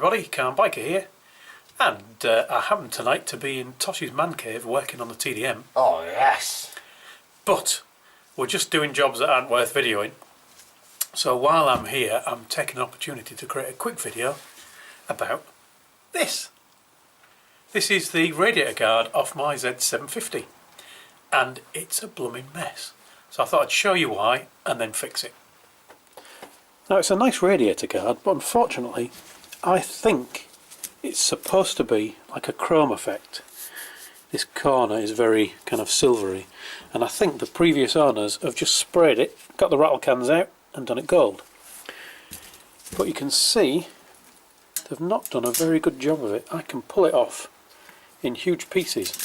everybody, Car Biker here, and I happen tonight to be in Tosh's man cave working on the TDM. Oh yes! But we're just doing jobs that aren't worth videoing, so while I'm here I'm taking an opportunity to create a quick video about this. This is the radiator guard off my Z750 and it's a blooming mess, so I thought I'd show you why and then fix it. Now it's a nice radiator guard, but unfortunately I think it's supposed to be like a chrome effect. This corner is very kind of silvery, and I think the previous owners have just sprayed it, got the rattle cans out and done it gold. But you can see they've not done a very good job of it. I can pull it off in huge pieces.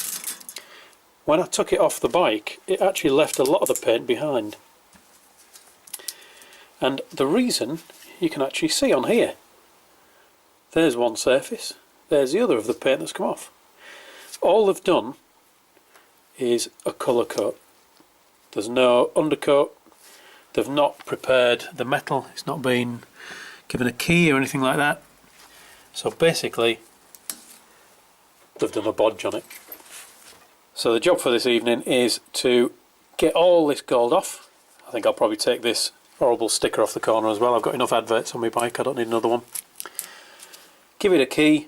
When I took it off the bike, it actually left a lot of the paint behind. And the reason you can actually see on here. There's one surface, there's the other of the paint that's come off. All they've done is a colour coat. There's no undercoat. They've not prepared the metal, it's not been given a key or anything like that. So basically they've done a bodge on it. So the job for this evening is to get all this gold off. I think I'll probably take this horrible sticker off the corner as well. I've got enough adverts on my bike, I don't need another one. Give it a key,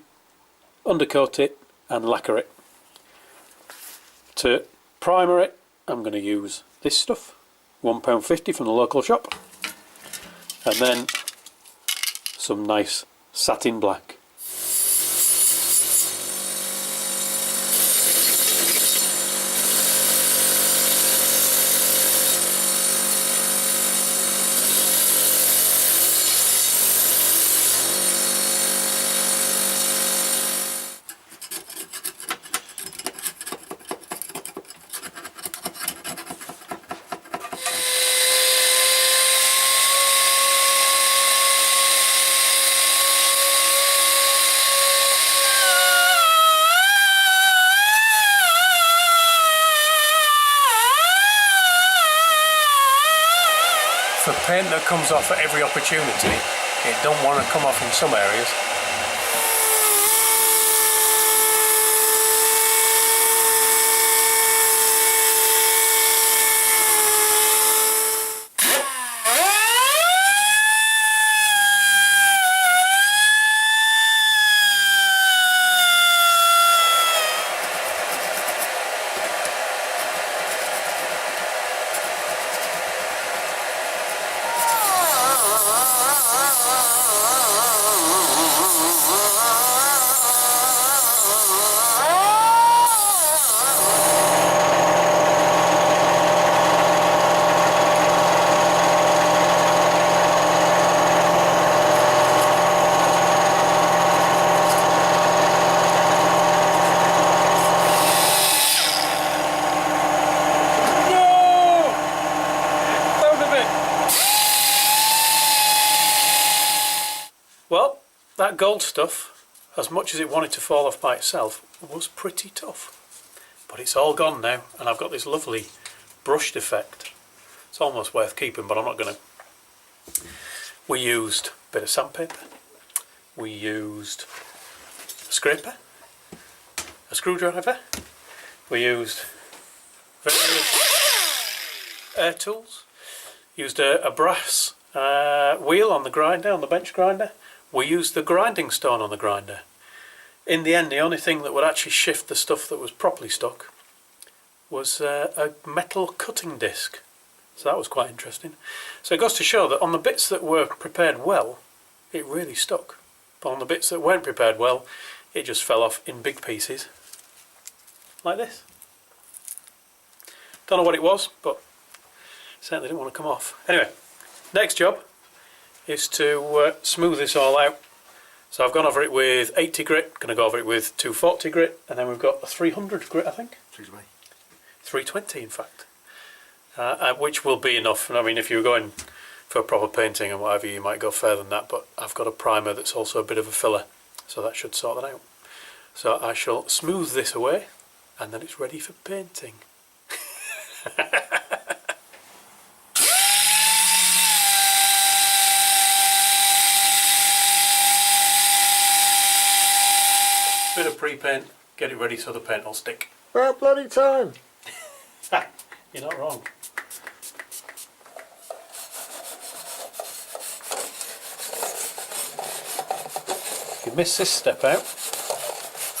undercoat it and lacquer it. To primer it I'm going to use this stuff, £1.50 from the local shop, and then some nice satin black. For paint that comes off at every opportunity, it don't want to come off in some areas. Well, that gold stuff, as much as it wanted to fall off by itself, was pretty tough. But it's all gone now, and I've got this lovely brushed effect. It's almost worth keeping, but I'm not going to. We used a bit of sandpaper, we used a scraper, a screwdriver, we used various air tools, used a brass wheel on the grinder, on the bench grinder. We used the grinding stone on the grinder. In the end, the only thing that would actually shift the stuff that was properly stuck was a metal cutting disc. So that was quite interesting. So it goes to show that on the bits that were prepared well, it really stuck. But on the bits that weren't prepared well, it just fell off in big pieces, like this. Don't know what it was, but certainly didn't want to come off. Anyway, next job is to smooth this all out. So I've gone over it with 80 grit, going to go over it with 240 grit, and then we've got a 300 grit, I think. 320 in fact, which will be enough. I mean, if you were going for proper painting and whatever, you might go further than that, but I've got a primer that's also a bit of a filler, so that should sort that out. So I shall smooth this away and then it's ready for painting. paint, get it ready so the paint will stick. About bloody time. You're not wrong. If you miss this step out,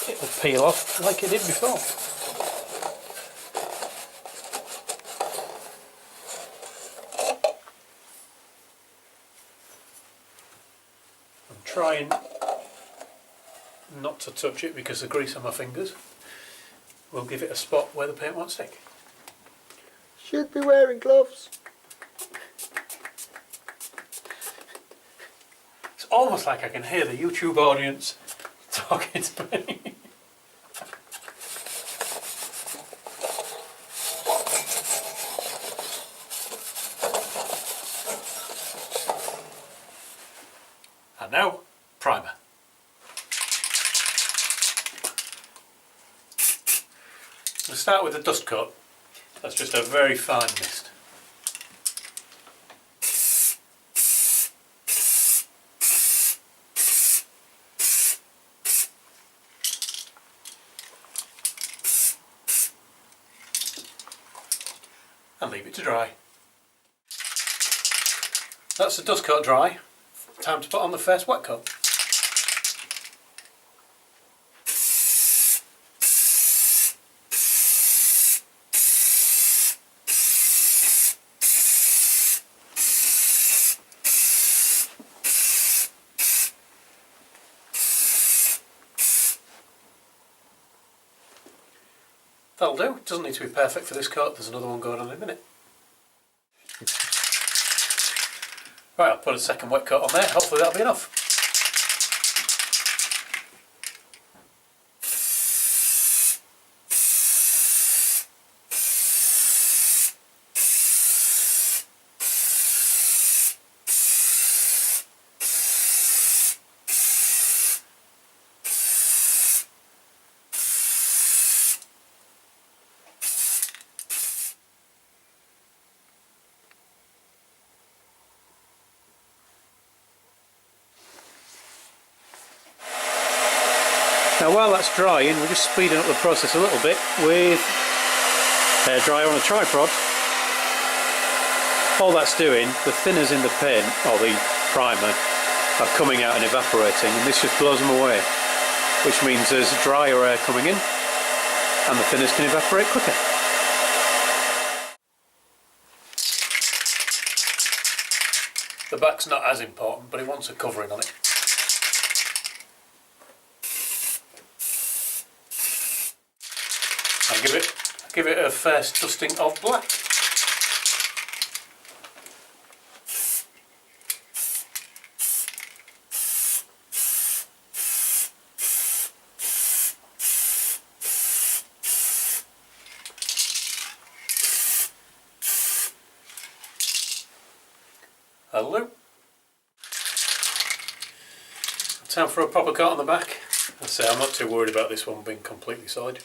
it will peel off like it did before. I'm trying not to touch it because the grease on my fingers will give it a spot where the paint won't stick. Should be wearing gloves. It's almost like I can hear the YouTube audience talking to me. And now, primer. We'll start with the dust coat. That's just a very fine mist. And leave it to dry. That's the dust coat dry. Time to put on the first wet coat. That'll do. It doesn't need to be perfect for this coat. There's another one going on in a minute. Right, I'll put a second wet coat on there. Hopefully that'll be enough. Now while that's drying, we're just speeding up the process a little bit with hairdryer on a tripod. All that's doing, the thinners in the paint, or the primer, are coming out and evaporating, and this just blows them away, which means there's drier air coming in and the thinners can evaporate quicker. The back's not as important, but it wants a covering on it. I'll give it a first dusting of black. Hello. Time for a proper coat on the back. I say I'm not too worried about this one being completely solid.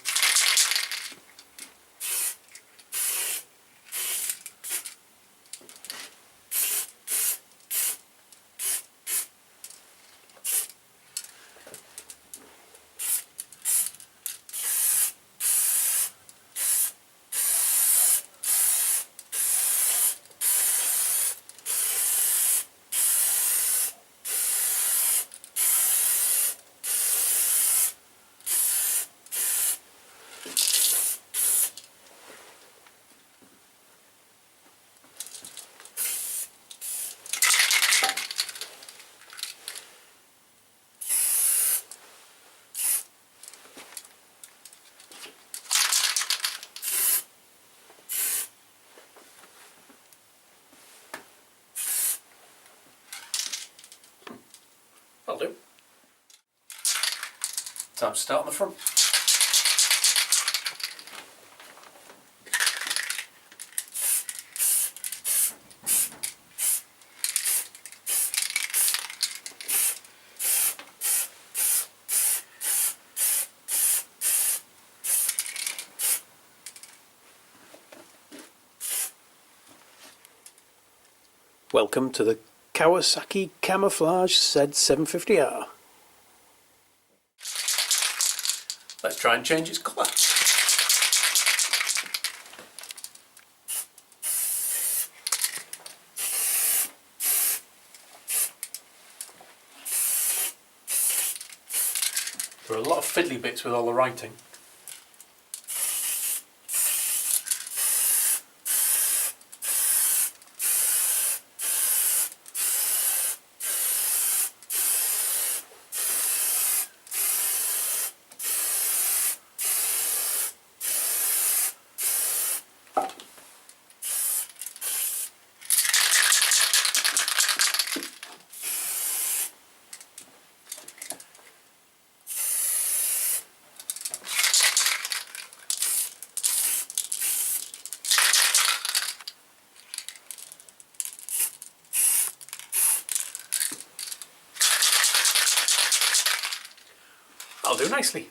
That'll do. Time to start on the front. Welcome to the Kawasaki Camouflage Z750R. try and change its colour. There are a lot of fiddly bits with all the writing. That'll do nicely.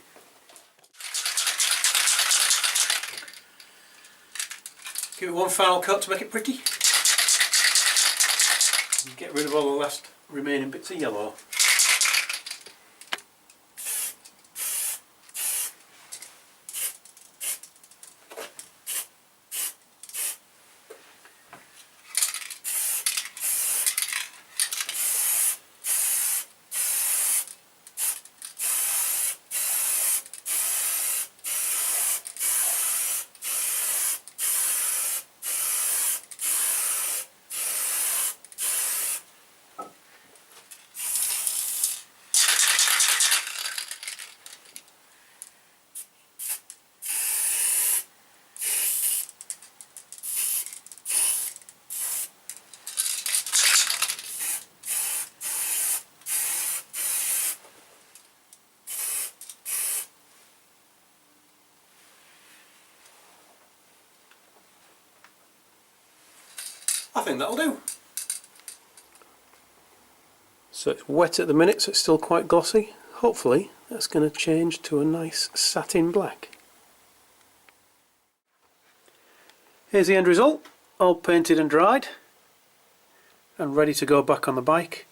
Give it one final coat to make it pretty. And get rid of all the last remaining bits of yellow. I think that'll do. So it's wet at the minute, so it's still quite glossy. Hopefully that's going to change to a nice satin black. Here's the end result, all painted and dried and ready to go back on the bike.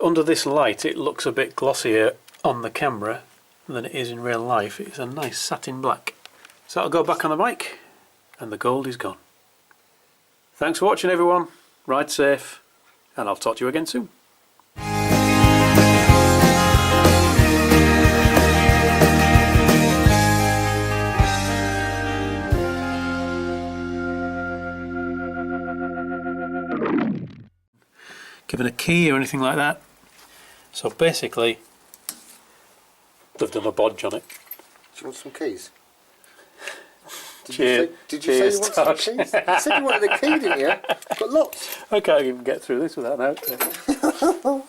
Under this light it looks a bit glossier on the camera than it is in real life. It's a nice satin black. So I'll go back on the bike and the gold is gone. Thanks for watching everyone, ride safe, and I'll talk to you again soon. Given a key or anything like that. So basically, they've done a bodge on it. Do you want some keys? Cheers. Did you say you want some keys? You said you wanted a key, didn't you? Got lots. I can't even get through this without an out.